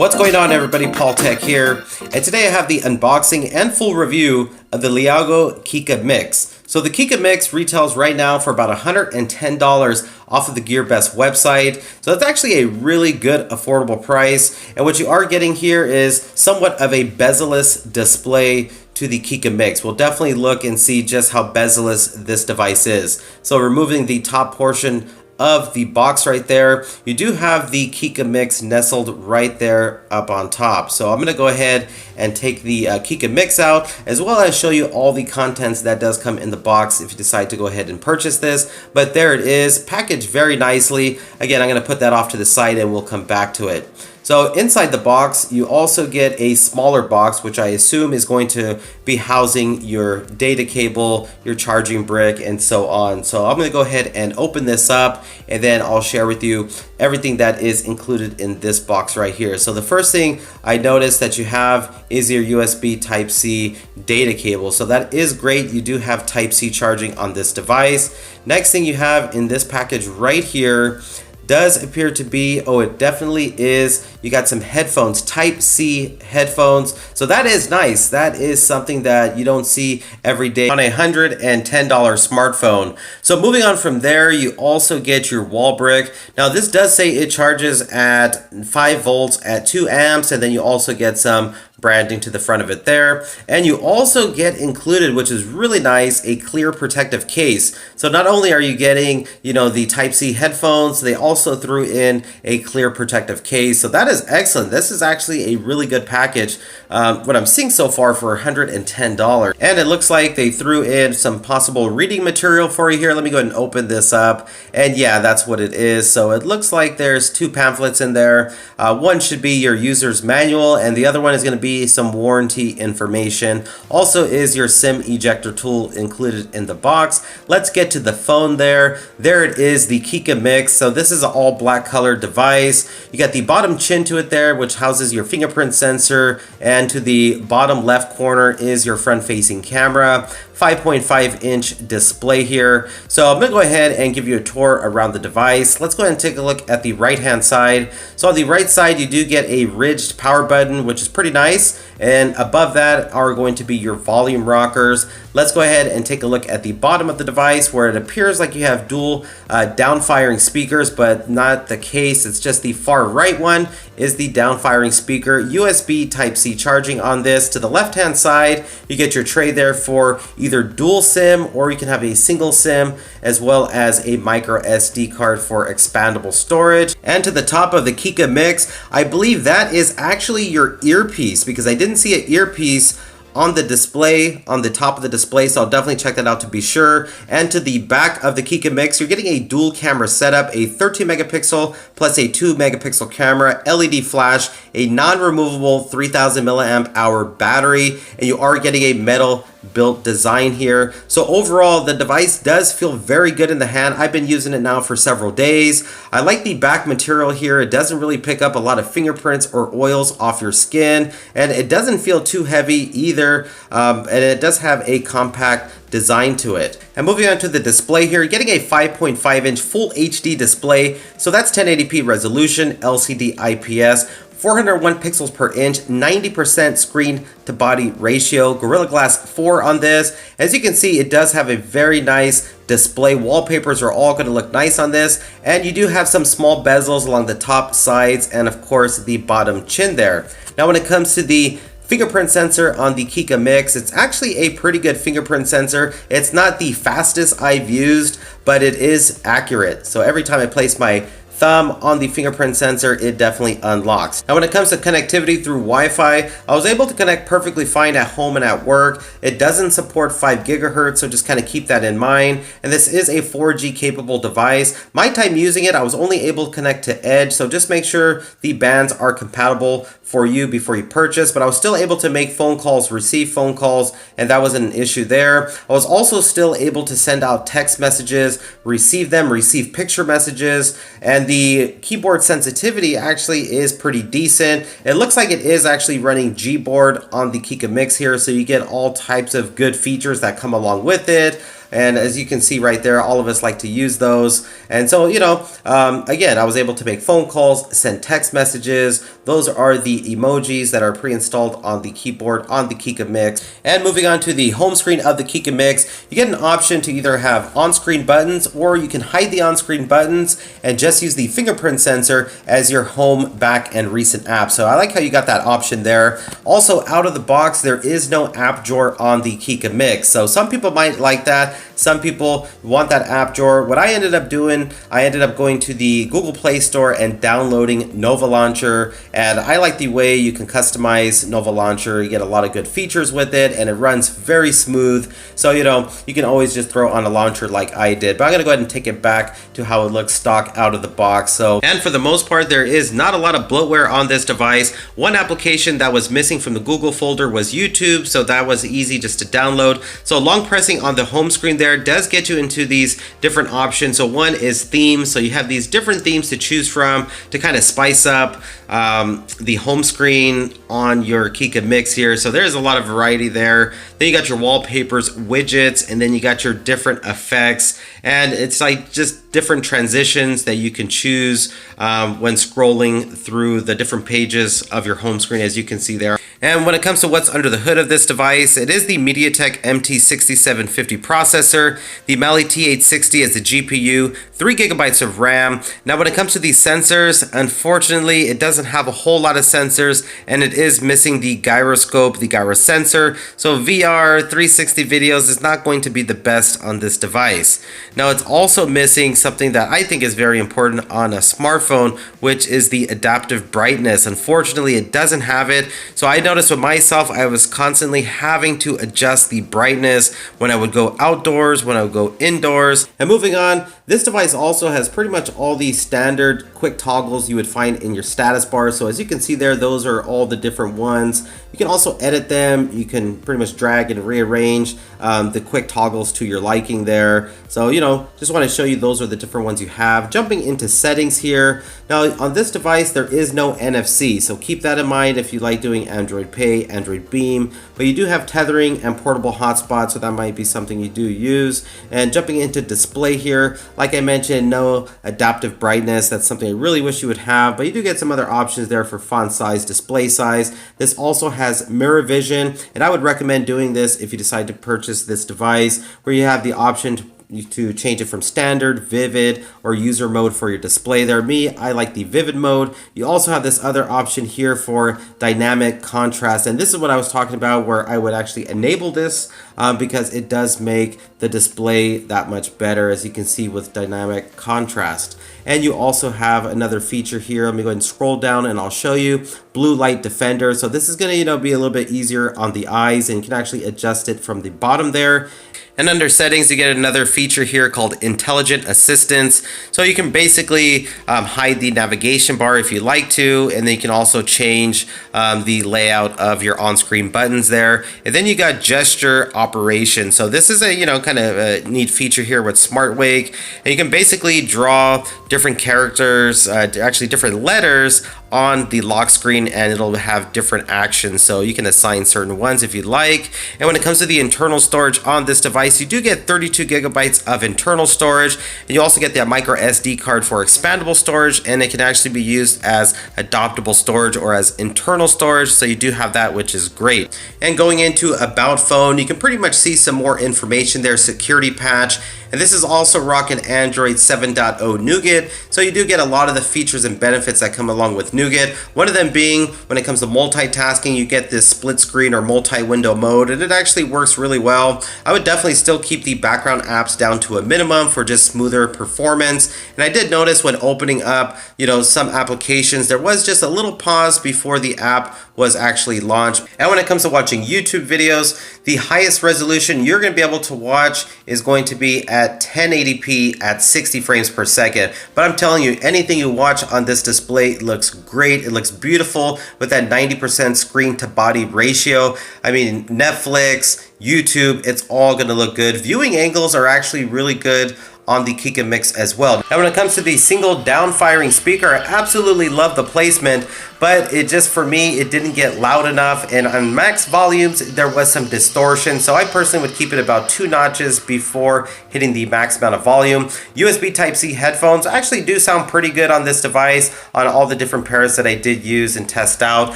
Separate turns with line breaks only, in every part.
What's going on, everybody? Paul Tech here, and today I have the unboxing and full review of the Leagoo Kiicaa Mix. So the Kiicaa Mix retails right now for about $110 off of the GearBest website. So that's actually a really good affordable price, and what you are getting here is somewhat of a bezel-less display to the Kiicaa Mix. We'll definitely look and see just how bezel-less this device is. So removing the top portion of the box right there, you do have the Kiicaa Mix nestled right there up on top. So I'm going to go ahead and take the Kiicaa Mix out, as well as show you all the contents that does come in the box if you decide to go ahead and purchase this. But there it is, packaged very nicely. Again, I'm going to put that off to the side and we'll come back to it. So inside the box, you also get a smaller box, which I assume is going to be housing your data cable, your charging brick, and so on. So I'm going to go ahead and open this up, and then I'll share with you everything that is included in this box right here. So the first thing I noticed that you have is your USB Type-C data cable. So that is great. You do have Type-C charging on this device. Next thing you have in this package right here does appear to be, oh, it definitely is, you got some headphones, Type-C headphones. So that is nice. That is something that you don't see every day on a $110 smartphone. So moving on from there, you also get your wall brick. Now this does say it charges at 5 volts at 2 amps, and then you also get some branding to the front of it there. And you also get included, which is really nice, a clear protective case. So not only are you getting, the Type-C headphones, they also threw in a clear protective case. So that is excellent. This is actually a really good package, what I'm seeing so far, for $110. And it looks like they threw in some possible reading material for you here. Let me go ahead and open this up. And yeah, that's what it is. So it looks like there's 2 pamphlets in there. One should be your user's manual, and the other one is going to be some warranty information. Also is your SIM ejector tool included in the box. Let's get to the phone there. There it is, the Kiicaa Mix. So this is an all black colored device. You got the bottom chin to it there, which houses your fingerprint sensor, and to the bottom left corner is your front facing camera. 5.5-inch display here. So I'm going to go ahead and give you a tour around the device. Let's go ahead and take a look at the right hand side. So on the right side, you do get a ridged power button, which is pretty nice. And above that are going to be your volume rockers. Let's go ahead and take a look at the bottom of the device, where it appears like you have dual down-firing speakers, but not the case. It's just the far right one is the down-firing speaker. USB Type-C charging on this. To the left-hand side, you get your tray there for either dual SIM, or you can have a single SIM, as well as a micro SD card for expandable storage. And to the top of the Kiicaa Mix, I believe that is actually your earpiece, because I didn't see an earpiece on the display, on the top of the display, so I'll definitely check that out to be sure. And to the back of the Kiicaa Mix, you're getting a dual camera setup, a 13 megapixel plus a 2 megapixel camera, LED flash, a non-removable 3000 milliamp hour battery, and you are getting a metal built design here. So overall, the device does feel very good in the hand. I've been using it now for several days. I like the back material here. It doesn't really pick up a lot of fingerprints or oils off your skin, and it doesn't feel too heavy either. And it does have a compact design to it. And moving on to the display here, you're getting a 5.5-inch full HD display. So that's 1080p resolution, LCD IPS, 401 pixels per inch, 90% screen to body ratio, Gorilla Glass 4 on this. As you can see, it does have a very nice display. Wallpapers are all going to look nice on this, and you do have some small bezels along the top, sides, and of course the bottom chin there. Now when it comes to the fingerprint sensor on the Kiicaa Mix, it's actually a pretty good fingerprint sensor. It's not the fastest I've used, but it is accurate. So every time I place my thumb on the fingerprint sensor, it definitely unlocks. Now when it comes to connectivity through Wi-Fi, I was able to connect perfectly fine at home and at work. It doesn't support 5 gigahertz, so just kind of keep that in mind. And this is a 4G capable device. My time using it, I was only able to connect to Edge, so just make sure the bands are compatible for you before you purchase, but I was still able to make phone calls, receive phone calls, and that wasn't an issue there. I was also still able to send out text messages, receive them, receive picture messages, and the keyboard sensitivity actually is pretty decent. It looks like it is actually running Gboard on the Kiicaa Mix here, so you get all types of good features that come along with it. And as you can see right there, all of us like to use those. And so, again, I was able to make phone calls, send text messages. Those are the emojis that are pre-installed on the keyboard on the Kiicaa Mix. And moving on to the home screen of the Kiicaa Mix, you get an option to either have on-screen buttons, or you can hide the on-screen buttons and just use the fingerprint sensor as your home, back, and recent apps. So I like how you got that option there. Also, out of the box, there is no app drawer on the Kiicaa Mix. So some people might like that. Some people want that app drawer. What I ended up doing, I ended up going to the Google Play Store and downloading Nova Launcher. And I like the way you can customize Nova Launcher. You get a lot of good features with it, and it runs very smooth. So, you can always just throw on a launcher like I did. But I'm going to go ahead and take it back to how it looks stock out of the box. So, and for the most part, there is not a lot of bloatware on this device. One application that was missing from the Google folder was YouTube, so that was easy just to download. So long pressing on the home screen there does get you into these different options. So one is themes. So you have these different themes to choose from to kind of spice up the home screen on your Kiicaa Mix here. So there's a lot of variety there. Then you got your wallpapers, widgets, and then you got your different effects. And it's like just different transitions that you can choose when scrolling through the different pages of your home screen, as you can see there. And when it comes to what's under the hood of this device, it is the MediaTek MT6750 processor, the Mali T860 as the GPU, 3 gigabytes of RAM. Now when it comes to these sensors, unfortunately it doesn't have a whole lot of sensors, and it is missing the gyroscope, the gyro sensor. So VR 360 videos is not going to be the best on this device. Now it's also missing something that I think is very important on a smartphone, which is the adaptive brightness. Unfortunately, it doesn't have it. So I noticed with myself, I was constantly having to adjust the brightness when I would go outdoors, when I would go indoors. And moving on, this device also has pretty much all the standard quick toggles you would find in your status bar. So as you can see there, those are all the different ones. You can also edit them. You can pretty much drag and rearrange the quick toggles to your liking there. So, just want to show you those are the different ones you have. Jumping into settings here. Now on this device, there is no NFC. So keep that in mind if you like doing Android Pay, Android Beam, but you do have tethering and portable hotspot. So that might be something you do use. And jumping into display here, like I mentioned, no adaptive brightness. That's something I really wish you would have, but you do get some other options there for font size, display size. This also has mirror vision, and I would recommend doing this if you decide to purchase this device, where you have the option to change it from standard, vivid, or user mode for your display there. I like the vivid mode. You also have this other option here for dynamic contrast, and this is what I was talking about, where I would actually enable this because it does make the display that much better, as you can see with dynamic contrast. And you also have another feature here. Let me go ahead and scroll down and I'll show you. Blue light defender. So this is going to be a little bit easier on the eyes, and you can actually adjust it from the bottom there. And under settings, you get another feature here called Intelligent Assistance. So you can basically hide the navigation bar if you like to, and then you can also change the layout of your on-screen buttons there. And then you got gesture operation. So this is a kind of a neat feature here with Smart Wake, and you can basically draw different characters, actually different letters on the lock screen, and it'll have different actions. So you can assign certain ones if you'd like. And when it comes to the internal storage on this device, you do get 32 gigabytes of internal storage, and you also get the micro SD card for expandable storage, and it can actually be used as adoptable storage or as internal storage. So you do have that, which is great. And going into About Phone, you can pretty much see some more information there. Security patch. And this is also rocking Android 7.0 Nougat, so you do get a lot of the features and benefits that come along with Nougat. One of them being, when it comes to multitasking, you get this split screen or multi-window mode, and it actually works really well. I would definitely still keep the background apps down to a minimum for just smoother performance. And I did notice when opening up, some applications, there was just a little pause before the app was actually launched. And when it comes to watching YouTube videos, the highest resolution you're going to be able to watch is going to be at 1080p at 60 frames per second. But I'm telling you, anything you watch on this display looks great. It looks beautiful with that 90% screen to body ratio. I mean, Netflix, YouTube, it's all going to look good. Viewing angles are actually really good on the Kiicaa Mix as well. Now when it comes to the single down firing speaker, I absolutely love the placement, but it just, for me, it didn't get loud enough, and on max volumes there was some distortion, so I personally would keep it about 2 notches before hitting the max amount of volume. USB Type-C headphones actually do sound pretty good on this device on all the different pairs that I did use and test out.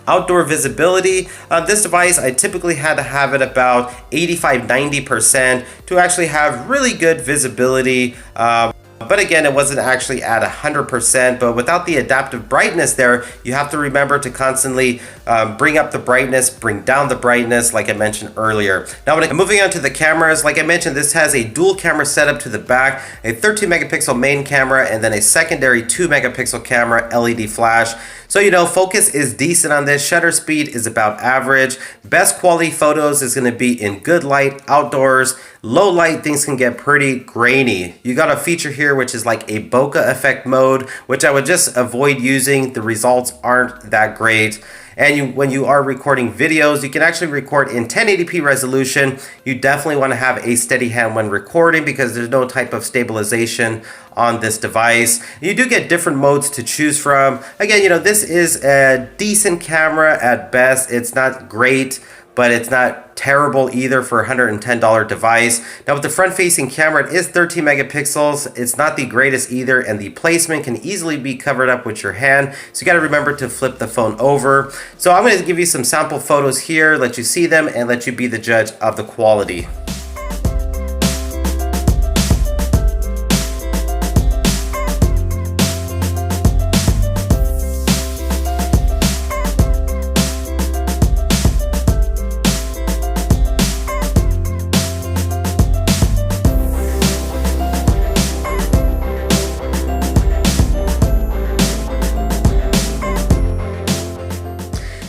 Outdoor visibility on this device, I typically had to have it about 85-90% to actually have really good visibility. But again, it wasn't actually at 100%, but without the adaptive brightness there, you have to remember to constantly bring up the brightness, bring down the brightness, like I mentioned earlier. Now, moving on to the cameras, like I mentioned, this has a dual camera setup to the back, a 13 megapixel main camera, and then a secondary 2 megapixel camera LED flash. So, you know, focus is decent on this. Shutter speed is about average. Best quality photos is going to be in good light, outdoors. Low light, things can get pretty grainy. You got a feature here which is like a bokeh effect mode, which I would just avoid using. The results aren't that great. And when you are recording videos, you can actually record in 1080p resolution. You definitely want to have a steady hand when recording because there's no type of stabilization on this device. You do get different modes to choose from. Again, you know, this is a decent camera at best. It's not great, but it's not terrible either for a $110 device. Now with the front-facing camera, it is 13 megapixels. It's not the greatest either, and the placement can easily be covered up with your hand. So you got to remember to flip the phone over. So I'm going to give you some sample photos here, let you see them, and let you be the judge of the quality.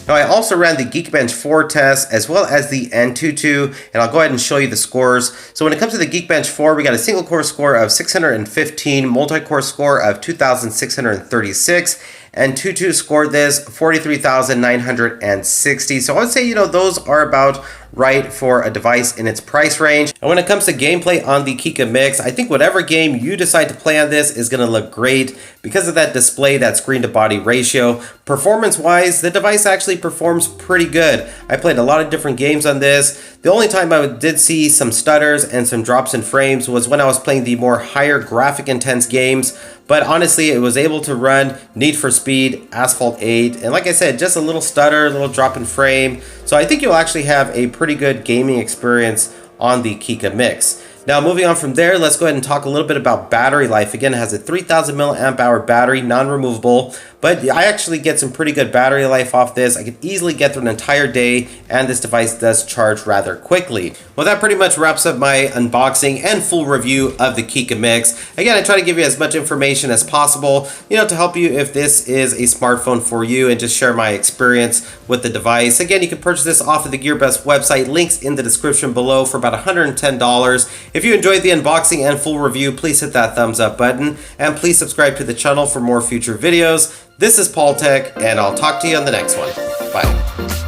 Now I also ran the Geekbench 4 test as well as the Antutu, and I'll go ahead and show you the scores. So when it comes to the Geekbench 4, we got a single core score of 615, multi-core score of 2,636, and Antutu scored this 43,960. So I would say, you know, those are about right for a device in its price range. And when it comes to gameplay on the Kiicaa Mix, I think whatever game you decide to play on this is going to look great because of that display, that screen to body ratio. Performance wise, the device actually performs pretty good. I played a lot of different games on this. The only time I did see some stutters and some drops in frames was when I was playing the more higher graphic intense games. But honestly, it was able to run Need for Speed, Asphalt 8, and like I said, just a little stutter, a little drop in frame. So I think you'll actually have a pretty good gaming experience on the Kiicaa Mix. Now moving on from there, let's go ahead and talk a little bit about battery life. Again, it has a 3,000 milliamp hour battery, non-removable, but I actually get some pretty good battery life off this. I could easily get through an entire day, and this device does charge rather quickly. Well, that pretty much wraps up my unboxing and full review of the Kiicaa Mix. Again, I try to give you as much information as possible, you know, to help you if this is a smartphone for you and just share my experience with the device. Again, you can purchase this off of the GearBest website, links in the description below, for about $110. If you enjoyed the unboxing and full review, please hit that thumbs up button, and please subscribe to the channel for more future videos. This is Paul Tech, and I'll talk to you on the next one. Bye.